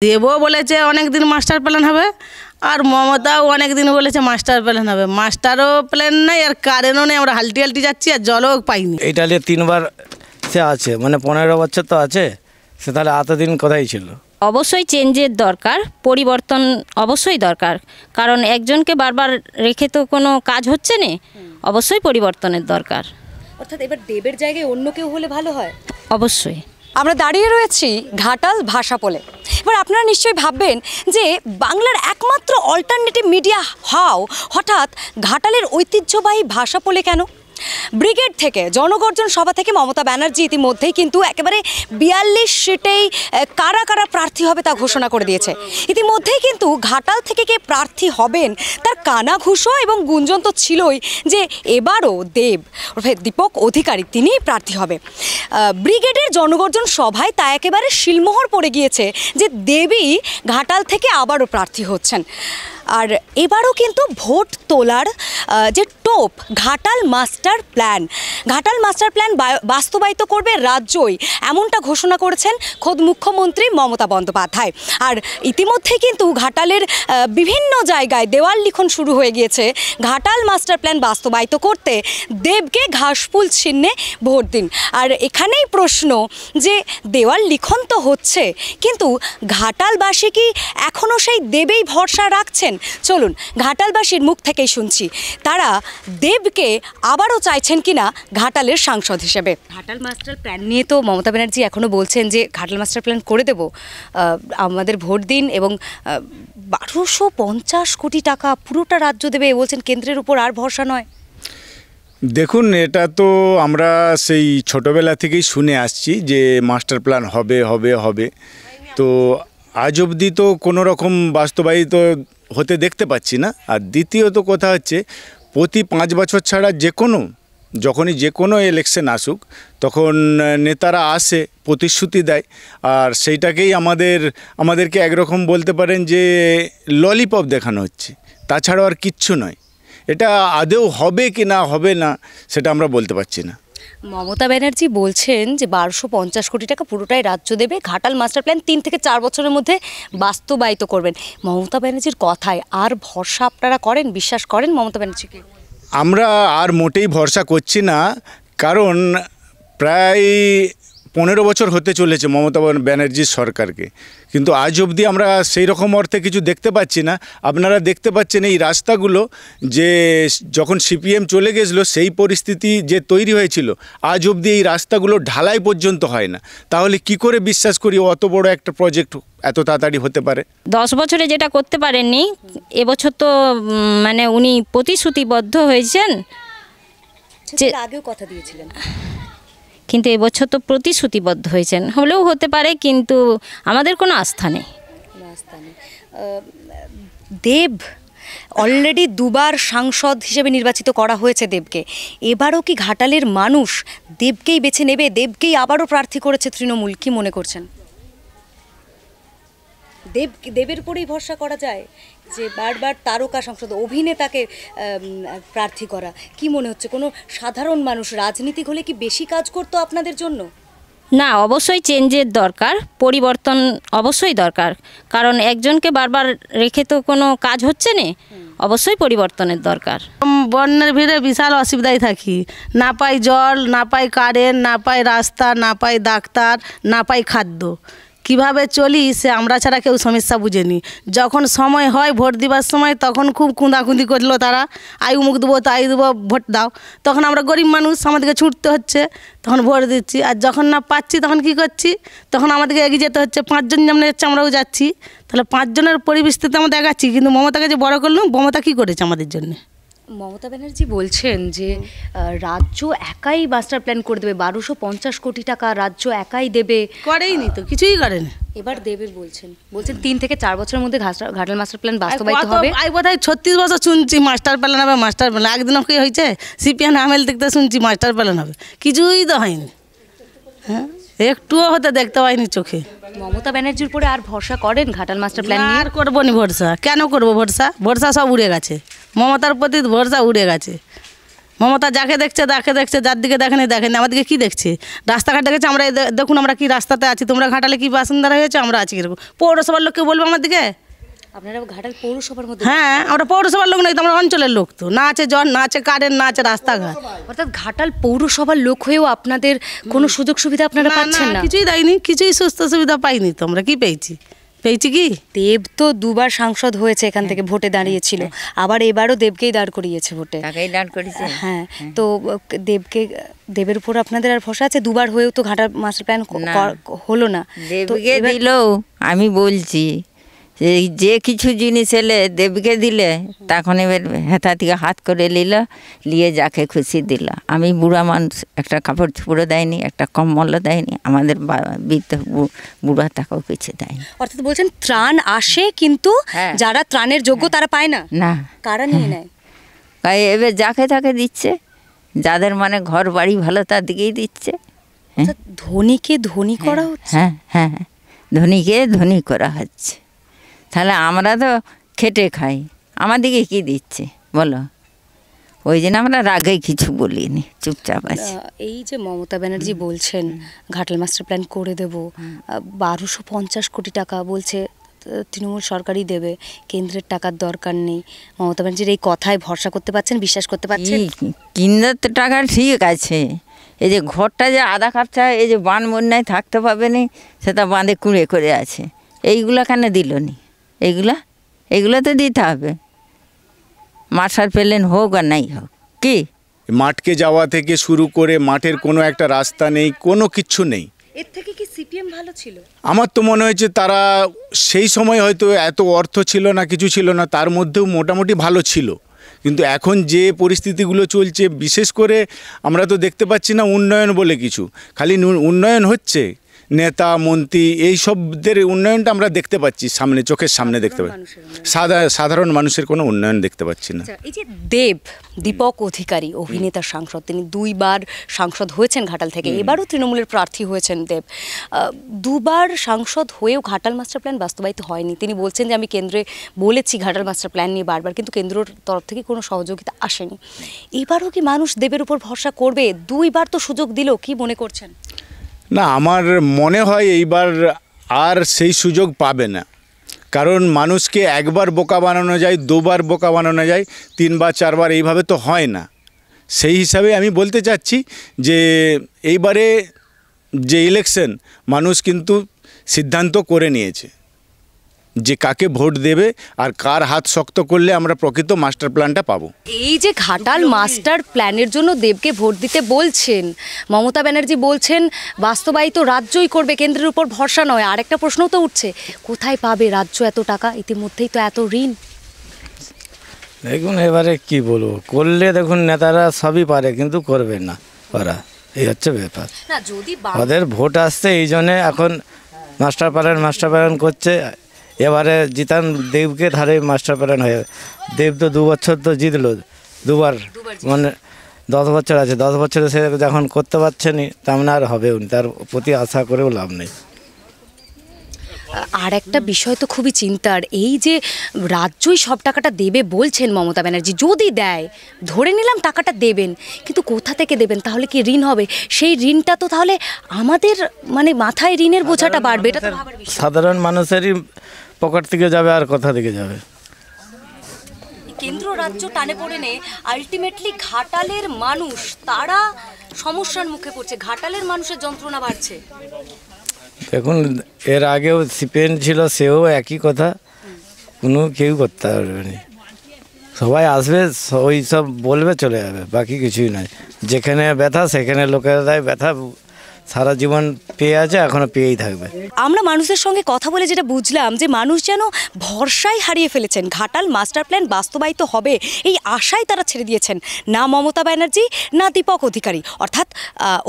দেবও বলেছে অনেক দিন মাস্টার প্ল্যান হবে, আর মমতাও অনেক দিন বলেছে মাস্টার প্ল্যান হবে। মাস্টারও প্ল্যান নাই আর কারেন্টও নেই, আমরা হালটি হালটি যাচ্ছি আর জলও পাইনি। এটা নিয়ে 3বার সে আছে, মানে 15 বছর তো আছে সে, তাহলে এতদিন কোথায় ছিল? অবশ্যই চেঞ্জের দরকার, পরিবর্তন অবশ্যই দরকার, কারণ একজনকে বারবার রেখে তো কোনো কাজ হচ্ছে না, অবশ্যই পরিবর্তনের দরকার। অর্থাৎ এবার দেবের জায়গায় অন্য কেউ হলে ভালো হয়। অবশ্যই। আমরা দাঁড়িয়ে রয়েছি ঘাটাল ভাষাপোলে। এবার আপনারা নিশ্চয়ই ভাববেন যে বাংলার একমাত্র অল্টারনেটিভ মিডিয়া হাও হঠাৎ ঘাটালের ঐতিহ্যবাহী ভাষাপোলে কেন? ব্রিগেড থেকে জনগর্জন সভা থেকে মমতা ব্যানার্জি ইতিমধ্যেই কিন্তু একেবারে 42 সিটেই কারা কারা প্রার্থী হবে তা ঘোষণা করে দিয়েছে। ইতিমধ্যেই কিন্তু ঘাটাল থেকে কে প্রার্থী হবেন তার কানাঘুষো এবং গুঞ্জন তো ছিলই যে এবারও দেব দীপক অধিকারী তিনিই প্রার্থী হবে। ব্রিগেডের জনগর্জন সভায় তা একেবারে শিলমোহর পড়ে গিয়েছে যে দেবই ঘাটাল থেকে আবারও প্রার্থী হচ্ছেন। আর এবারও কিন্তু ভোট তোলার যে টোপ ঘাটাল মাস্টার প্ল্যান বাস্তবায়িত করবে রাজ্যই, এমনটা ঘোষণা করেছেন খোদ মুখ্যমন্ত্রী মমতা বন্দ্যোপাধ্যায়। আর ইতিমধ্যেই কিন্তু ঘাটালের বিভিন্ন জায়গায় দেওয়াল লিখন শুরু হয়ে গিয়েছে। ঘাটাল মাস্টার প্ল্যান বাস্তবায়িত করতে দেবকে ঘাসফুল চিহ্নে ভোট দিন। আর এখানেই প্রশ্ন যে দেওয়াল লিখন তো হচ্ছে, কিন্তু ঘাটালবাসী কি এখনও সেই দেবেই ভরসা রাখছেন? চলুন ঘাটালবাসীর মুখ থেকেই শুনছি তারা দেবকে আবারও চাইছেন কিনা ঘাটালের সাংসদ হিসেবে। ঘাটাল মাস্টার প্ল্যান নিয়ে তো মমতা ব্যানার্জি এখনও বলছেন যে ঘাটাল মাস্টার প্ল্যান করে দেব, আমাদের ভোট দিন, এবং 1250 কোটি টাকা পুরোটা রাজ্য দেবে বলছেন, কেন্দ্রের উপর আর ভরসা নয়। দেখুন, এটা তো আমরা সেই ছোটোবেলা থেকেই শুনে আসছি যে মাস্টার প্ল্যান হবে হবে হবে, তো আজ অবধি তো কোনো রকম বাস্তবায়িত হতে দেখতে পাচ্ছি না। আর দ্বিতীয়ত কথা হচ্ছে, প্রতি 5 বছর ছাড়া যখনই যে কোনো ইলেকশন আসুক তখন নেতারা আসে, প্রতিশ্রুতি দেয়, আর সেইটাকেই আমাদেরকে একরকম বলতে পারেন যে ললিপপ দেখানো হচ্ছে, তাছাড়াও আর কিচ্ছু নয়। এটা আদৌ হবে কি না হবে না সেটা আমরা বলতে পারছি না। মমতা ব্যানার্জি বলছেন যে 1250 কোটি টাকা পুরোটাই রাজ্য দেবে, ঘাটাল মাস্টার প্ল্যান 3 থেকে 4 বছরের মধ্যে বাস্তবায়িত করবেন। মমতা ব্যানার্জির কথায় আর ভরসা আপনারা করেন, বিশ্বাস করেন মমতা ব্যানার্জিকে? আমরা আর মোটেই ভরসা করছি না, কারণ প্রায় 15 বছর হতে চলেছে মমতা ব্যানার্জির সরকারকে, কিন্তু আজ অবধি আমরা সেই রকম অর্থে কিছু দেখতে পাচ্ছি না। আপনারা দেখতে পাচ্ছেন এই রাস্তাগুলো, যে যখন সিপিএম চলে গেছিলো সেই পরিস্থিতি যে তৈরি হয়েছিল, আজ অবধি এই রাস্তাগুলো ঢালাই পর্যন্ত হয় না। তাহলে কি করে বিশ্বাস করি অত বড় একটা প্রজেক্ট এত তাড়াতাড়ি হতে পারে? 10 বছরে যেটা করতে পারেননি, এবছর তো মানে উনি প্রতিশ্রুতিবদ্ধ হয়েছেন, যে আগেও কথা দিয়েছিলেন, কিন্তু এবছর তো প্রতিশ্রুতিবদ্ধ হয়েছেন, হলেও হতে পারে, কিন্তু আমাদের কোনো আস্থা নেই। দেব অলরেডি 2বার সাংসদ হিসেবে নির্বাচিত করা হয়েছে দেবকে। এবারও কি ঘাটালের মানুষ দেবকেই বেছে নেবে? দেবকেই আবারও প্রার্থী করেছে তৃণমূল, কি মনে করছেন? দেবের উপরেই ভরসা করা যায় যে বারবার তারকা সংসদ অভিনেতাকে প্রার্থী করা? কি মনে হচ্ছে কোনো সাধারণ মানুষ রাজনীতি হলে কি বেশি কাজ করতো আপনাদের জন্য? না, অবশ্যই চেঞ্জের দরকার, পরিবর্তন অবশ্যই দরকার, কারণ একজনকে বারবার রেখে তো কোনো কাজ হচ্ছে না, অবশ্যই পরিবর্তনের দরকার। বন্যার ভিড়ে বিশাল অসুবিধায় থাকি, না পাই জল, না পাই কারেন্ট, না পাই রাস্তা, না পাই ডাক্তার, না পাই খাদ্য। কিভাবে চলি সে আমরা ছাড়া কেউ সমস্যা বুঝেনি। যখন সময় হয় ভোট দিবার সময়, তখন খুব খুঁদাখুঁদি করলো তারা, আই উমুক দেবো তাই দেবো, ভোট দাও। তখন আমরা গরিব মানুষ, আমাদেরকে ছুটতে হচ্ছে, তখন ভোট দিচ্ছি। আর যখন না পাচ্ছি তখন কি করছি, তখন আমাদেরকে এগিয়ে যেতে হচ্ছে। 5 জন যেমন যাচ্ছে আমরাও যাচ্ছি, তাহলে 5 জনের পরিবেশতে আমরা দেখাচ্ছি। কিন্তু মমতাকে যে বড় করলাম, মমতা কী করেছে আমাদের জন্য? মমতা ব্যানার্জি বলছেন যে রাজ্য একাই মাস্টার প্ল্যান করে দেবে, 1250 কোটি টাকা রাজ্য একাই দেবে। করেইনি তো, কিছুই করেনি। এবার দেবের বলছেন 3 থেকে 4 বছরের মধ্যে ঘাটাল মাস্টার প্ল্যান বাস্তবায়িত হবে। আই বোধহয় 36 বছর শুনছি মাস্টার প্ল্যান হবে, মাস্টার প্ল্যান। একদিনও কি হয়েছে? সিপিএম আমল দেখতে শুনছি মাস্টার প্ল্যান হবে, কিছুই তো হয়নি। হ্যাঁ, একটুও হতে দেখতে পাইনি চোখে। মমতা ব্যানার্জির উপরে আর ভরসা করেন ঘাটাল মাস্টার প্ল্যান নিয়ে? আর করবো নি ভরসা, কেন করবো ভরসা? ভরসা সব উড়ে গেছে, মমতার প্রতি ভরসা উড়ে গেছে। মমতা যাকে দেখছে যার দিকে দেখেনি আমাদেরকে কি দেখছে? রাস্তাঘাট দেখেছে, আমরা দেখুন আমরা কি রাস্তাতে আছি, তোমরা ঘাটালে কি বাসিন্দারা হয়েছে, আমরা আছি কিরকম? পৌরসভার লোককে বলবো আমার দিকে? আপনারা ঘাটাল পৌরসভার মধ্যে? হ্যাঁ, আমরা পৌরসভার লোক নই তো, আমরা অঞ্চলের লোক তো। না আছে জল, না আছে কারেন্ট, না আছে রাস্তাঘাট। অর্থাৎ ঘাটাল পৌরসভার লোক হয়েও আপনাদের কোনো সুযোগ সুবিধা আপনারা পাচ্ছেন না? কিছুই দেয়নি, কিছুই সুস্থ সুবিধা পাইনি তো। আমরা কি পেয়েছি কি? দেব তো দুবার সাংসদ হয়েছে, এখান থেকে ভোটে দাঁড়িয়েছিল, আবার এবারও দেবকেই দাঁড় করিয়েছে ভোটে। তাকেই দাঁড় করেছে। হ্যাঁ, তো দেবের উপর আপনাদের আর ভরসা আছে? দুবার হয়েও তো ঘাটাল মাস্টার প্ল্যান হলো না। দেবকে দিলেও আমি বলছি যে কিছু জিনিস এলে দেবকে দিলে তখন এবার হেথা থেকে হাত করে নিয়ে যাকে খুশি দিল। আমি বুড়া মানুষ, একটা কাপড় চুপড়ো দেয়নি, একটা কম্বলও দেয়নি, আমাদের বৃদ্ধ বুড়া তাকেও কিছু দেয়নি। অর্থাৎ বলছেন ত্রাণ আসে কিন্তু যারা ত্রাণের যোগ্য তারা পায় না? না, কারা নিয়ে নেয়? এবার যাকে তাকে দিচ্ছে, যাদের মানে ঘর বাড়ি ভালো তার দিকেই দিচ্ছে। ধনীকে ধনী করা হচ্ছে। হ্যাঁ, ধনীকে ধনী করা হচ্ছে। তাহলে আমরা তো খেটে খাই, আমাদেরকে কি দিচ্ছে বলো? ওই জন্য আমরা রাগে কিছু বলিনি, চুপচাপ আছি। এই যে মমতা ব্যানার্জি বলছেন ঘাটাল মাস্টার প্ল্যান করে দেব, 1250 কোটি টাকা বলছে তৃণমূল সরকারই দেবে, কেন্দ্রের টাকার দরকার নেই, মমতা ব্যানার্জির এই কথায় ভরসা করতে পারছেন, বিশ্বাস করতে পারছেন? কেন্দ্রের টাকা ঠিক আছে, এই যে ঘরটা যে আধা কাপটা এই যে বান বন্যায় থাকতে পারবে না, সেটা বাঁধে কুঁড়ে করে আছে, এইগুলো কেন দিল নি? এইগুলো তো দিতে হবে, মাস্টার প্ল্যান হোক আর নাই হোক। কি মাঠকে যাওয়া থেকে শুরু করে মাঠের কোনো একটা রাস্তা নেই, কোনো কিচ্ছু নেই। এর থেকে কি সিপিএম ভালো ছিল? আমার তো মনে হয়েছে তারা সেই সময় হয়তো এত অর্থ ছিল না, কিছু ছিল না, তার মধ্যেও মোটামুটি ভালো ছিল। কিন্তু এখন যে পরিস্থিতিগুলো চলছে, বিশেষ করে আমরা তো দেখতে পাচ্ছি না উন্নয়ন বলে কিছু, খালি উন্নয়ন হচ্ছে নেতা মন্ত্রী এইসবদের উন্নয়নটা আমরা দেখতে পাচ্ছি সামনে, চোখের সামনে দেখতে পাচ্ছি, সাধারণ মানুষের কোনো উন্নয়ন দেখতে পাচ্ছি না। এই যে দীপক অধিকারী অভিনেতা সাংসদ, তিনি 2 বার সাংসদ হয়েছেন ঘাটাল থেকে, এবারও তৃণমূলের প্রার্থী হয়েছেন দেব। 2 বার সাংসদ হয়েও ঘাটাল মাস্টার প্ল্যান বাস্তবায়িত হয়নি। তিনি বলছেন যে আমি কেন্দ্রে বলেছি ঘাটাল মাস্টার প্ল্যান নিয়ে বারবার, কিন্তু কেন্দ্রের তরফ থেকে কোনো সহযোগিতা আসেনি। এবারও কি মানুষ দেবের উপর ভরসা করবে? 2 বার তো সুযোগ দিল, কি মনে করছেন? না, আমার মনে হয় এইবার আর সেই সুযোগ পাবে না, কারণ মানুষকে একবার বোকা বানানো যায়, 2 বার বোকা বানানো যায়, 3 বার 4 বার এইভাবে তো হয় না। সেই হিসাবে আমি বলতে চাচ্ছি যে এইবারে যে ইলেকশন মানুষ কিন্তু সিদ্ধান্ত করে নিয়েছে যে কাকে ভোট দেবে আর কার হাত শক্ত করলে আমরা প্রকৃত মাস্টার প্ল্যানটা পাবো। এই যে ঘাটাল মাস্টার প্ল্যানের জন্য দেবকে ভোট দিতে বলছেন, মমতা ব্যানার্জি বলছেন বাস্তবায়িত রাজ্যই করবে, কেন্দ্রের উপর ভরসা নয়। আরেকটা প্রশ্নও তো উঠছে, কোথায় পাবে রাজ্য এত টাকা? ইতিমধ্যেই তো এত ঋণ। দেখুন এবারে কি বলবো, করলে দেখুন নেতারা সবই পারে কিন্তু করবে না ওরা, এই হচ্ছে ব্যাপার। না, যদি ওদের ভোট আসছে এই জন্যে এখন মাস্টার প্ল্যান করছে। এবারে জিতান দেবকে ধারে মাস্টার প্ল্যান হয়ে, দেব তো 2 বছর তো জিতলো, 2 বার মানে 10 বছর আছে, 10 বছরে সে যখন করতে পারছে না তেমন আর হবেও না, তার প্রতি আশা করেও লাভ নেই। আর একটা বিষয় তো খুবই চিন্তার, এই যে রাজ্যই সব টাকাটা দেবে বলছেন মমতা ব্যানার্জি, যদি দেয় ধরে নিলাম টাকাটা দেবেন, কিন্তু কোথা থেকে দেবেন? তাহলে কি ঋণ হবে? সেই ঋণটা তো তাহলে আমাদের মানে মাথায় ঋণের বোঝাটা বাড়বে, এটা তো ভাবার বিষয়। সাধারণ মানুষেরই পকেট থেকে যাবে, আর কোথা থেকে যাবে? কেন্দ্র রাজ্য টানে পড়ে নে, আলটিমেটলি ঘাটালের মানুষ তারা সমস্যার মুখে পড়ছে, ঘাটালের মানুষের যন্ত্রণা বাড়ছে। দেখুন এর আগেও সিপিএম ছিল, সেও একই কথা, কোনো কেউ করতে পারবে না, সবাই আসবে ওই সব বলবে চলে যাবে, বাকি কিছুই নয়। যেখানে ব্যথা সেখানে লোকেরা দেয় ব্যথা, সারা জীবন পেয়ে আছে, এখনো পেয়েই থাকবে। আমরা মানুষের সঙ্গে কথা বলে যেটা বুঝলাম যে মানুষ যেন ভরসাই হারিয়ে ফেলেছেন, ঘাটাল মাস্টার প্ল্যান বাস্তবায়িত হবে এই আশায় তারা ছেড়ে দিয়েছেন। না মমতা ব্যানার্জি না দীপক অধিকারী, অর্থাৎ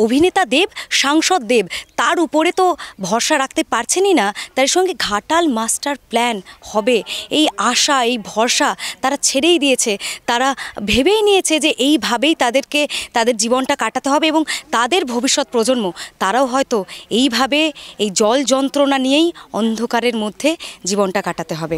অভিনেতা দেব, সাংসদ দেব, তার উপরে তো ভরসা রাখতে পারছেনই না, তার সঙ্গে ঘাটাল মাস্টার প্ল্যান হবে এই আশা, এই ভরসা তারা ছেড়েই দিয়েছে। তারা ভেবেই নিয়েছে যে এইভাবেই তাদেরকে তাদের জীবনটা কাটাতে হবে, এবং তাদের ভবিষ্যৎ প্রজন্ম তারাও হয়তো এইভাবে এই জল যন্ত্রণা নিয়েই অন্ধকারের মধ্যে জীবনটা কাটাতে হবে।